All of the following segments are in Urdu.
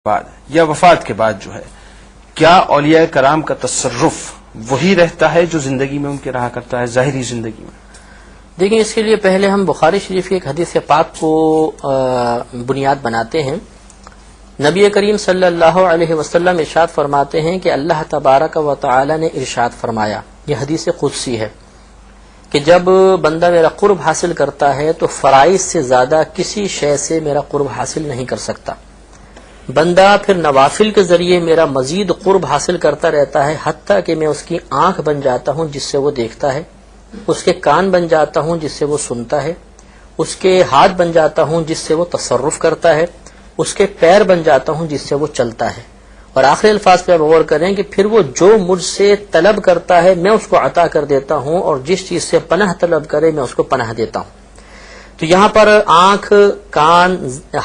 بعد یا وفات کے بعد جو ہے کیا اولیاء کرام کا تصرف وہی رہتا ہے جو زندگی میں ان کے رہا کرتا ہے ظاہری زندگی میں؟ دیکھیں، اس کے لیے پہلے ہم بخاری شریف کی ایک حدیث پاک کو بنیاد بناتے ہیں۔ نبی کریم صلی اللہ علیہ وسلم ارشاد فرماتے ہیں کہ اللہ تبارک و تعالی نے ارشاد فرمایا، یہ حدیث قدسی ہے، کہ جب بندہ میرا قرب حاصل کرتا ہے تو فرائض سے زیادہ کسی شے سے میرا قرب حاصل نہیں کر سکتا۔ بندہ پھر نوافل کے ذریعے میرا مزید قرب حاصل کرتا رہتا ہے، حتیٰ کہ میں اس کی آنکھ بن جاتا ہوں جس سے وہ دیکھتا ہے، اس کے کان بن جاتا ہوں جس سے وہ سنتا ہے، اس کے ہاتھ بن جاتا ہوں جس سے وہ تصرف کرتا ہے، اس کے پیر بن جاتا ہوں جس سے وہ چلتا ہے۔ اور آخری الفاظ پہ غور کریں کہ پھر وہ جو مجھ سے طلب کرتا ہے میں اس کو عطا کر دیتا ہوں، اور جس چیز سے پناہ طلب کرے میں اس کو پناہ دیتا ہوں۔ تو یہاں پر آنکھ، کان،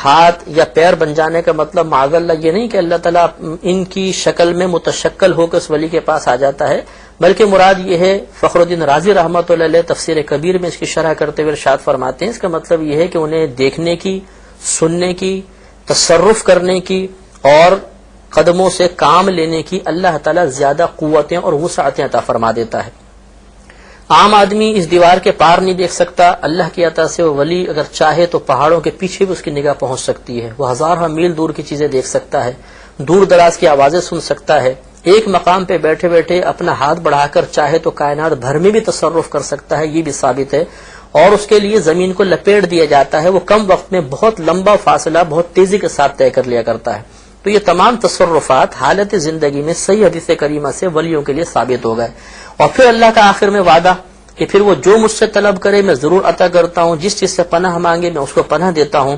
ہاتھ یا پیر بن جانے کا مطلب معاذ اللہ یہ نہیں کہ اللہ تعالیٰ ان کی شکل میں متشکل ہو کے اس ولی کے پاس آ جاتا ہے، بلکہ مراد یہ ہے، فخر الدین رازی رحمۃ اللہ علیہ تفسیر کبیر میں اس کی شرح کرتے ہوئے ارشاد فرماتے ہیں، اس کا مطلب یہ ہے کہ انہیں دیکھنے کی، سننے کی، تصرف کرنے کی اور قدموں سے کام لینے کی اللہ تعالیٰ زیادہ قوتیں اور وسعتیں عطا فرما دیتا ہے۔ عام آدمی اس دیوار کے پار نہیں دیکھ سکتا، اللہ کی عطا سے وہ ولی اگر چاہے تو پہاڑوں کے پیچھے بھی اس کی نگاہ پہنچ سکتی ہے، وہ ہزارہ میل دور کی چیزیں دیکھ سکتا ہے، دور دراز کی آوازیں سن سکتا ہے، ایک مقام پہ بیٹھے بیٹھے اپنا ہاتھ بڑھا کر چاہے تو کائنات بھر میں بھی تصرف کر سکتا ہے، یہ بھی ثابت ہے۔ اور اس کے لیے زمین کو لپیٹ دیا جاتا ہے، وہ کم وقت میں بہت لمبا فاصلہ بہت تیزی کے ساتھ طے کر لیا کرتا ہے۔ تو یہ تمام تصرفات حالت زندگی میں صحیح حدیث کریمہ سے ولیوں کے لیے ثابت ہو گئے۔ اور پھر اللہ کا آخر میں وعدہ کہ پھر وہ جو مجھ سے طلب کرے میں ضرور عطا کرتا ہوں، جس چیز سے پناہ مانگے میں اس کو پناہ دیتا ہوں۔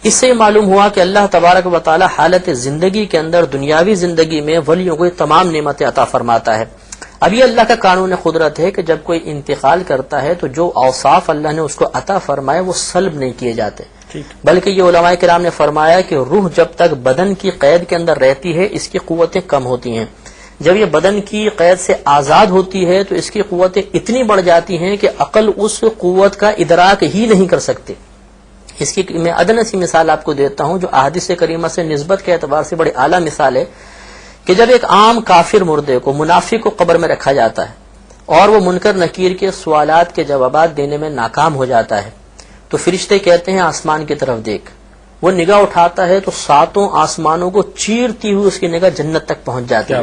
اس سے معلوم ہوا کہ اللہ تبارک و تعالی حالت زندگی کے اندر دنیاوی زندگی میں ولیوں کو یہ تمام نعمتیں عطا فرماتا ہے۔ اب یہ اللہ کا قانون قدرت ہے کہ جب کوئی انتقال کرتا ہے تو جو اوصاف اللہ نے اس کو عطا فرمائے وہ سلب نہیں کیے جاتے، بلکہ یہ علماء کرام نے فرمایا کہ روح جب تک بدن کی قید کے اندر رہتی ہے اس کی قوتیں کم ہوتی ہیں، جب یہ بدن کی قید سے آزاد ہوتی ہے تو اس کی قوتیں اتنی بڑھ جاتی ہیں کہ عقل اس قوت کا ادراک ہی نہیں کر سکتے۔ اس کی میں ادنی سی مثال آپ کو دیتا ہوں جو احادیث کریمہ سے نسبت کے اعتبار سے بڑی اعلیٰ مثال ہے، کہ جب ایک عام کافر مردے کو، منافق کو قبر میں رکھا جاتا ہے اور وہ منکر نکیر کے سوالات کے جوابات دینے میں ناکام ہو جاتا ہے تو فرشتے کہتے ہیں آسمان کی طرف دیکھ، وہ نگاہ اٹھاتا ہے تو ساتوں آسمانوں کو چیرتی ہوئی اس کی نگاہ جنت تک پہنچ جاتی ہے،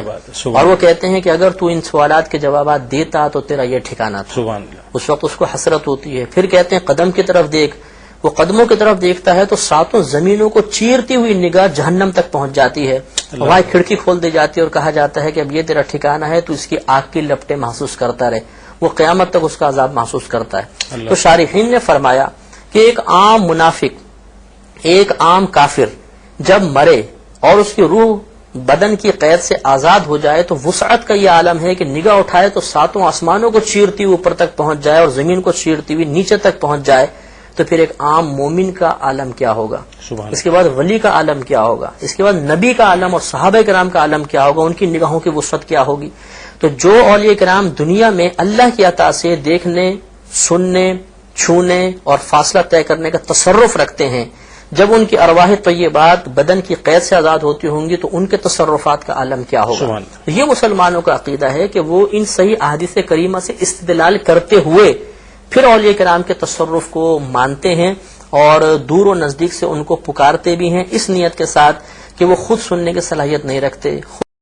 اور وہ کہتے ہیں کہ اگر تو ان سوالات کے جوابات دیتا تو تیرا یہ ٹھکانہ تھا۔ اس وقت اس کو حسرت ہوتی ہے۔ پھر کہتے ہیں قدم کی طرف دیکھ، وہ قدموں کی طرف دیکھتا ہے تو ساتوں زمینوں کو چیرتی ہوئی نگاہ جہنم تک پہنچ جاتی ہے، وہاں کھڑکی کھول دی جاتی ہے اور کہا جاتا ہے کہ اب یہ تیرا ٹھکانہ ہے، تو اس کی آگ کی لپٹیں محسوس کرتا رہے، وہ قیامت تک اس کا عذاب محسوس کرتا ہے۔ تو شارحین نے فرمایا کہ ایک عام منافق، ایک عام کافر جب مرے اور اس کی روح بدن کی قید سے آزاد ہو جائے تو وسعت کا یہ عالم ہے کہ نگاہ اٹھائے تو ساتوں آسمانوں کو چیرتی ہوئی اوپر تک پہنچ جائے اور زمین کو چیرتی ہوئی نیچے تک پہنچ جائے، تو پھر ایک عام مومن کا عالم کیا ہوگا، اس کے بعد ولی کا عالم کیا ہوگا، اس کے بعد نبی کا عالم اور صحابہ کرام کا عالم کیا ہوگا، ان کی نگاہوں کی وسعت کیا ہوگی۔ تو جو اولیاء کرام دنیا میں اللہ کی عطا سے دیکھنے، سننے، چھونے اور فاصلہ طے کرنے کا تصرف رکھتے ہیں، جب ان کی ارواح طیبات بدن کی قید سے آزاد ہوتی ہوں گی تو ان کے تصرفات کا عالم کیا ہوگا۔ یہ مسلمانوں کا عقیدہ ہے کہ وہ ان صحیح احادیث کریمہ سے استدلال کرتے ہوئے پھر اولیاء کرام کے تصرف کو مانتے ہیں اور دور و نزدیک سے ان کو پکارتے بھی ہیں، اس نیت کے ساتھ کہ وہ خود سننے کی صلاحیت نہیں رکھتے،